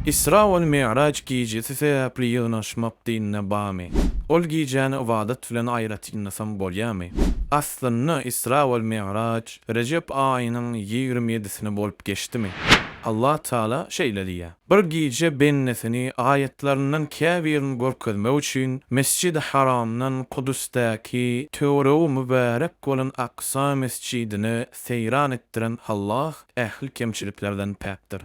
İsra we Mi'raj gijesi sebäpli ýygynaşmak dinine bamy. Ol gijäni ibadat bilen aýratynlasam bolýarmy? Aslynda Isra we Mi'raj Recep aýynyň 27-sine bolup geçdimi? Allah Taala şeýle diýär. Bir gije bennesini aýatlarynyň käbirini görkezmek üçin Mescid-i Haramdan Kudusdäki töwre mübarek bolan Aqsa mescidine seyran etdiren Allah ähli kemçiliklerden päkdir.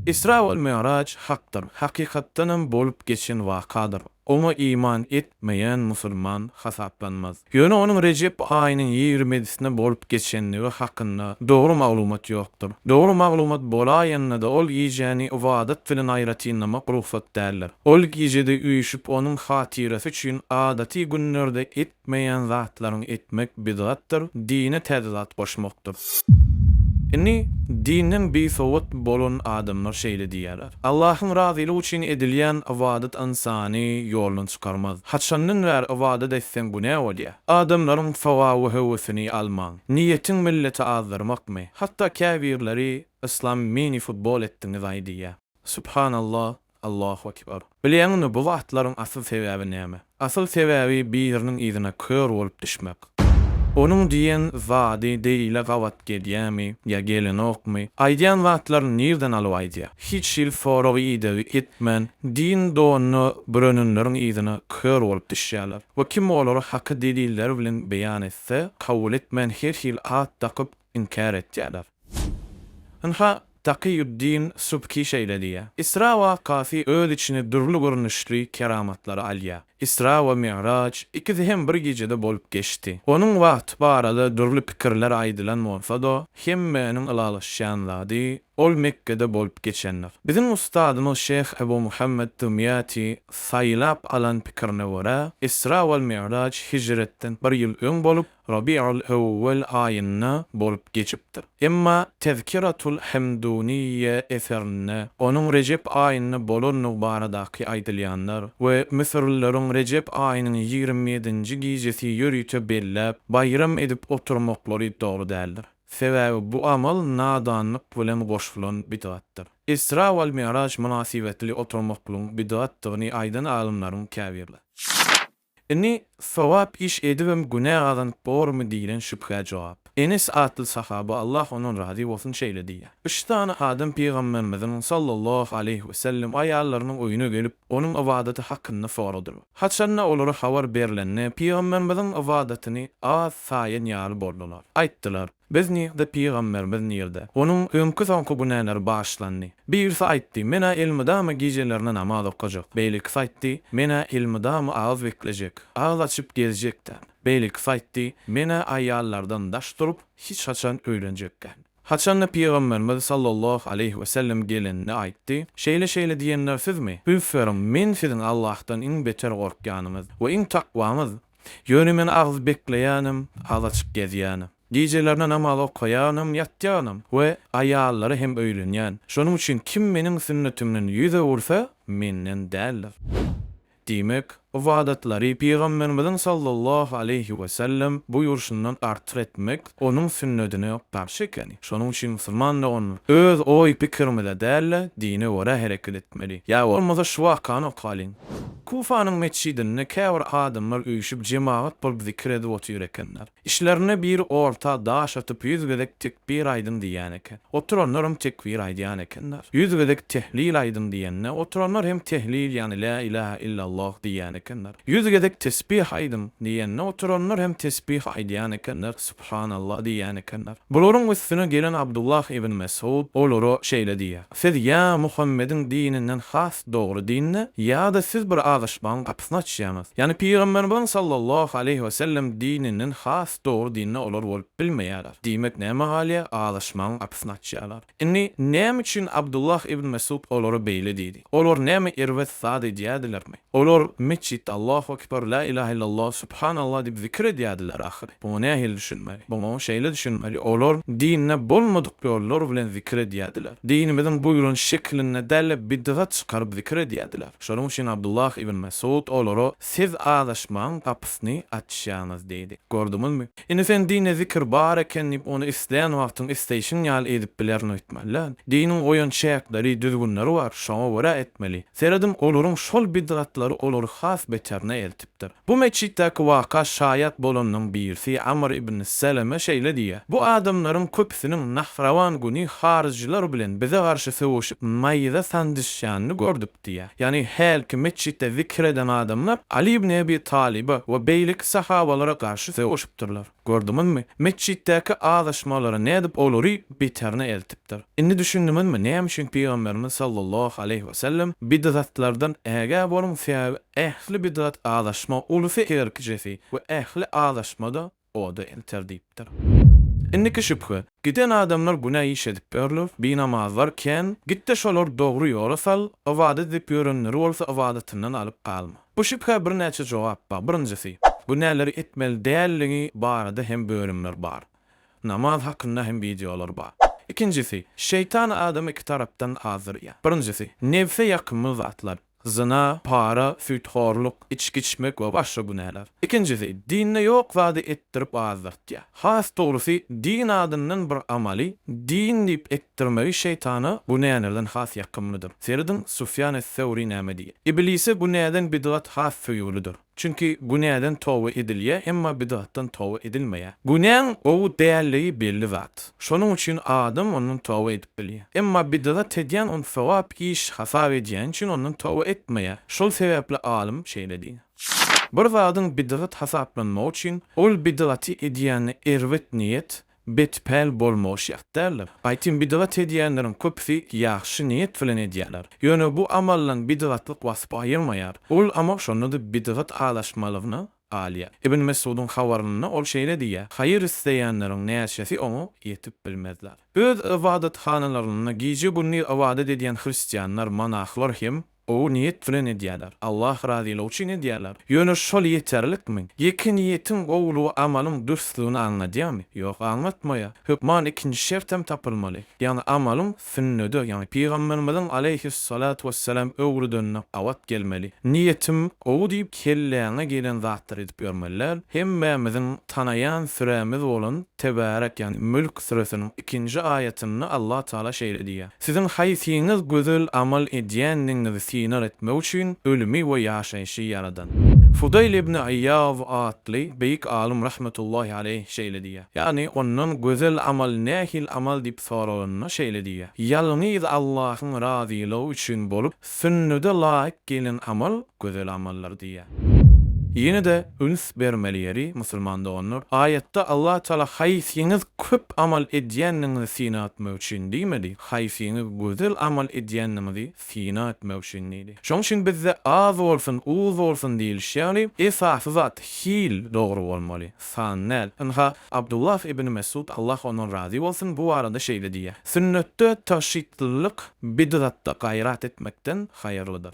Isra we Mi'raj hakdyr. Hakykatdanam bolup geçen wakadyr. Oma iman etmeyen musulman hasaplanmaz. Ýöne onuň Recep aýynyň 27-sine bolup geçenligi hakynda dogry maglumat ýokdur. Dogry maglumat bolaýanda da ol gijäni ibadat bilen aýratynlamak ruhsat däller. Ol gijede üýüşüp onuň hatyrasy üçin adaty günlerde etmeýän zatlaryň etmek bidatdyr, dine täzat goşmakdyr. Inni dinin bir sowat bolan adamlar şeýle diýerler. Allahyň razylygy üçin edilýän ibadat insany ýolundan çykarmaz. Haçandan wer ibadat etsen bu näme bolýar? Adamlaryň sawaby hewesini almaň. Niýetiň milleti azdyrmakmy? Hatda käbirleri İslam mini futbol etdiňiz aýdýar. Subhanallah, Allahu ekber. Bilýäňmi bu wagtlaryň asyl sebäbi näme? Asyl sebäbi biriniň ýzyna kör bolup düşmek. Onun diyen vadi deýle gawat gelýärmi, ya gelen okmy? Aýdýan wagtlar nerden alyp aýdýar? Hiç ýyl forowy ýydy etmen, din donu brönünleriň ýzyna kör bolup düşýärler. We kim olary haky deliller bilen beýan etse, kabul etmen her ýyl at takyp inkar etýärler. Anha Taqiyuddin Subki şeýle diýär. Isra wakasy öz içine durly görnüşli keramatlar alýar. Isra we Mi'raj ikisi hem bir gijede bolup geçdi. Onuň wagt barada durly pikirler aýdylan bolsa-da, hemmäniň ylalaşýanlady ol Mekke'de bolup geçenler. Bizim ustadymyz Şeyh Ebu Muhammed Dumyati saýlap alan pikirine görä, Isra we Mi'raj hijretden bir ýyl öň bolup Rabi'ul Awwal aýyna bolup geçipdir. Emma Tezkiratul Hamduniyye eserine onuň Recep aýyny bolan baradaky aýdylýanlar we Misirlilerin Recep aýynyň 27-nji gijesi ýörüýte belläp bayram edip oturmaklary dogry däldir. Sebäbi bu amal nadanlyk bilen goşulan bidatdyr. Isra we Mi'raj münasibetli oturmaklyň bidatdygyny aýdan alymlaryň käbirler. Inni sawap iş edibem günah adan bormy diýilen şüphe jogap. Enes atly sahaba Allah onuň razy bolsun şeýle diýär. 3 tane adam peýgamberimiziň sallallahu aleyhi we sellem aýallarynyň öýüne gelip onuň ibadaty hakynda soradyr. Haçanna olary habar berilende peýgamberimiziň ibadatyny az saýen ýaly boldular. Aýtdylar: "Biz de peýgamberimiz nirde? Onuň öňkü soňky günahlar başlandy. Birisi aýtdy: "Mena ilmidama gijelerine namaz okajak." Beýlik aýtdy: "Mena ilmidama ağız beklejek, ağız açyp gezjekden." Beýlik aýtdy: "Mena aýallardan daş turup hiç haçan öýlenjekden." Haçanna peýgamberimiz sallallahu aleyhi we sellem gelende aýtdy: "Şeýle diýenler sizmi? Büferim, men sizin Allah'tan iň beter gorkýanymyz we iň takwamyz. Ýöne men ağız bekleýänim, ağız açyp gezýänim. Gijelerine namaz okaýanym, ýatýanym we aýallary hem öýlenýän. Şonuň üçin kim meniň sünnetimden ýüze ursa, menden däldir." Diýmek, ibadatları Peygamberimiz sallallahu aleyhi we sellem buýurşundan artyr etmek onuň sünnetine garşy ekeni. Şonuň üçin musulman onu öz oý pikirmede däl, dine görä hereket etmeli. Ya olmasa şu wakany okalyň. Kufanyň mescidine käbir adamlar öýüşüp jemaat bolup zikir edip otur ekenler. İşlerine bir orta daş atyp ýüzgedek tekbir aýdym diýän eken. Oturanlar hem tekbir aýdýan ekenler. Ýüzgedek tehlil aýdym diýenler, oturanlar hem tehlil ýani la ilahe illallah diýän ekenler. Ýüzgedek tesbih aýdym diýenler, oturanlar hem tesbih aýdýan ekenler, subhanallah diýän ekenler. Bularyň üstüne gelen Abdullah ibn Mes'ud olary şeýle diýär: "Siz ya Muhammediň dininden has dogry dinne, ya da siz bir azaşmaň kapysyny açýarmyz." Yani Peygamberimiz sallallahu aleyhi we sellem dininiň has dogry dinine olar bolup bilmeýärler. Diýmek näme haly? Azaşmaň kapysyny açýarlar. Inni näme üçin Abdullah ibn Mes'ud olary beýle diýdi? Olar näme irwet sady diýdilermi? Olar meçhitde Allahu ekber, la ilahe illallah, subhanallah diýip zikir edýärdiler ahyry. Bu nähil düşünmeli? Bu şeýle düşünmeli. Olar dinne bolmadyk ýollar bilen zikir edýärdiler. Dinimizin buyruğun şekline dälle bidgat çykaryp zikir edýärdiler. Şonuň üçin Abdullah ibn Mesud olara siz adaşmaň kapysyny açýanyz diýdi. Gördüňizmi? Indi sen dine zikir bar eken diýip onu isleýän wagtyň isteýişin ýaly edip bilerini öýtmeli. Diniň oýun şäkleri, düzgünleri bar, şoňa görä etmeli. Seredim olaryň şol bidgatlary olary has beterne eltipdir. Bu meçhitdäki waka şaýat bolanyň birisi Amr ibn Seleme şeýle diýär. Bu adamlaryň köpsiniň Nahrawan güni harjylar bilen bize garşy söwüşip maýyza sandysýanyny gördük diýär. Ýani her kim meçhitde zikir eden adamlar Ali ibn Abi Talib we beýlik sahabalara garşy söwüşipdirler. Gördüňizmi? Meçhitdäki adaşmalary nädip olary beterne eltipdir. Indi düşündümizmi? Nämişin Peýgamberimiz sallallahu aleyhi we sellem bid'atlardan äge bolun sebäbi ähli bid'at adaşma ulufy kerkijesi we ähli adaşmada oda elter diýipdir. Indiki şüphe, giden adamlar buna iş edip görülür, bir namaz varken, gitte şolar doğru yola sal, avadet edip yörünleri olsa avadetinden alıp kalma. Bu şüphe bir neçe cevap var. Birincisi, bu näleri etmeli değerliği barada hem bölümler bar. Namaz hakkında hem videolar bar. İkincisi, şeytan adamı iki taraftan hazır ya. Birincisi, nefse yakınmı zatlar. Zina, para, füthorluk, içki içmek ve başka günahlar. İkincisi, dinne yok vade ettirip azırtya. Has doğrusu, din adının bir amali, din deyip ettirmeyi şeytana bu neyanlardan has yakımlıdır. Seridin Sufyan es-Sevri näme diýer. İblisi bu näden bid'at has füýülidir. Çünkü günahdan tawba edilýär, emma bid'atdan tawba edilmeýär. Günah o değerliği belli zat. Şonuň üçin adam onuň tawba edip bilýär. Emma bid'at edýän on sawap iş hasap edýän üçin onuň tawba etmeýär. Şol sebäple alim şeýle diýär. Bir zadyň bid'at hasaplanmak üçin ol bid'aty edýäni erwet niyet betpel bolmoş ýakdarlar. Aýtym bid'at edýänleriň köpsi ýaxşy niýet bilen edýärler. Ýöne bu amallan bid'atlyk wasyp aýyrmaýar. Ol ama şonda bid'at alaşmalygyny alýar. Ibn Mesud'un hawaryny ol şeýle diýär. Haýyr isleýänleriň näçesi onu ýetip bilmezler. Öz ibadat hanalaryna giýji bunny ibadat edýän hristiýanlar, monahlar hem o niyet bilen edýärler. Allah razylygy üçin edýärler. Ýöne şol ýeterlikmi? Ýeki niýetiň gowlu amalyň dürstligini anladýarmy? Ýok, anlatmaýar. Hükman ikinji şert hem tapylmaly. Ýani amalyň sünnede, ýani Peýgamberimiziň aleyhissalatu vesselam öwrüden awat gelmeli. Niýetim o diýip kelläňe gelen zatlar edip görmeliler. Hemmemiziň tanaýan süremiz bolan Tebarek ýani Mülk suresiniň 2-nji aýatyny Allah Taala şeýle diýär. Siziň haýsyňyz gözel amal edýändiňizi sinar etmek üçin ölümi we ýaşaýşy yaradan. Fudayl ibn Ayyaz atly beýik alim rahmetullahi aleyh şeýle diýär. Ýani onuň gözel amal nähil amal diýip soranyna şeýle diýär. Ýalňyz Allahyň razylygy üçin bolup, sünnede laýyk gelen amal gözel amallar diýär. Yine de üns bermeli yeri musulmanda onur. Ayette Allah Teala haýsyňyz köp amal edýänniňizi sina etmek üçin diýmedi. Haýsyňyz gözel amal edýänniňizi sina etmek üçin diýdi. Şoň üçin bizde az bolsun, uz bolsun diýilýär. Esasy zat hil dogry bolmaly. Sannel. Anha Abdullah ibn Mesud Allah onuň razy bolsun bu arada şeýle diýär. Sünnetde taşytlylyk bid'atda gaýrat etmekden haýyrlydyr.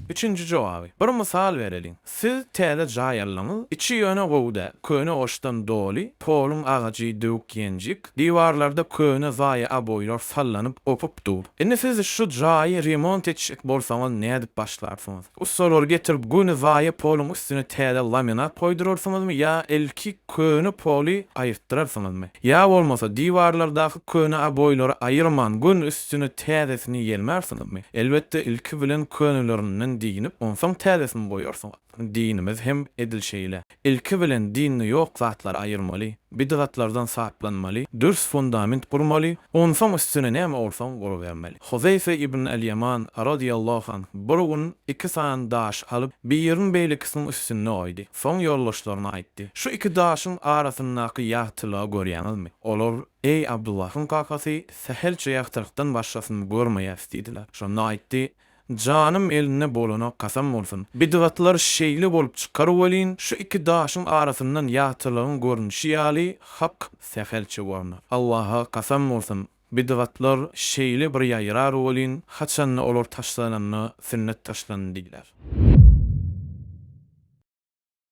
Üçüncü jogaby. Bir misal berelim. Siz täze jaýarlaňyz, içi ýöne gowda, köne oşdan doli, polun agajy dök ýenjik, diwarlarda köne zaýa aboýlar sallanyp opup dur. Indi siz şu jaýy remont etjek bolsaňyz näde başlarsyňyz? Ustolar getirip güni zaýa polun üstüne täze laminat koýdurarsyňyzmy ýa elki köne poli aýyrtyrarsyňyzmy? Ýa bolmasa diwarlardaky köne aboýlary aýyrman gün üstüne täzesini ýelmärsiňizmi? Elbetde ilki bilen könelerinden diýinip, onsoň täzesini goýarsyňyz. Dinimiz hem edil şeýle. Ilki bilen dinni ýok zatlar aýyrmaly, bid'atlardan saklanmaly, dürs fundament gurmaly, onsoň üstüne näme bolsaň gowy bermeli. Huzayfa ibn al-Yaman radiyallahu anh bir gün iki saň daş alyp bir ýerin beýlikisiniň üstüne oýdy. Soň ýoldaşlaryna aýtdy. Şu iki daşyň arasyndaky ýagtylygy görýäňizmi? Olar ey Abdullahyň kakasy sehelçe ýagtyrykdan başgasyny görmeýär diýdiler. Şonu aýtdy. Canım eline bolana kasam bolsun. Bid'atlar şeýle bolup çykaryp bolýyn, şu iki daşyň arasyndan ýagtylygyň görnüşi ýaly hak sehelçe görnür. Allaha kasam bolsun. Bid'atlar şeýle bir ýaýrar bolýyn, haçan olar taşlananyny sünnet taşlandy diýdiler.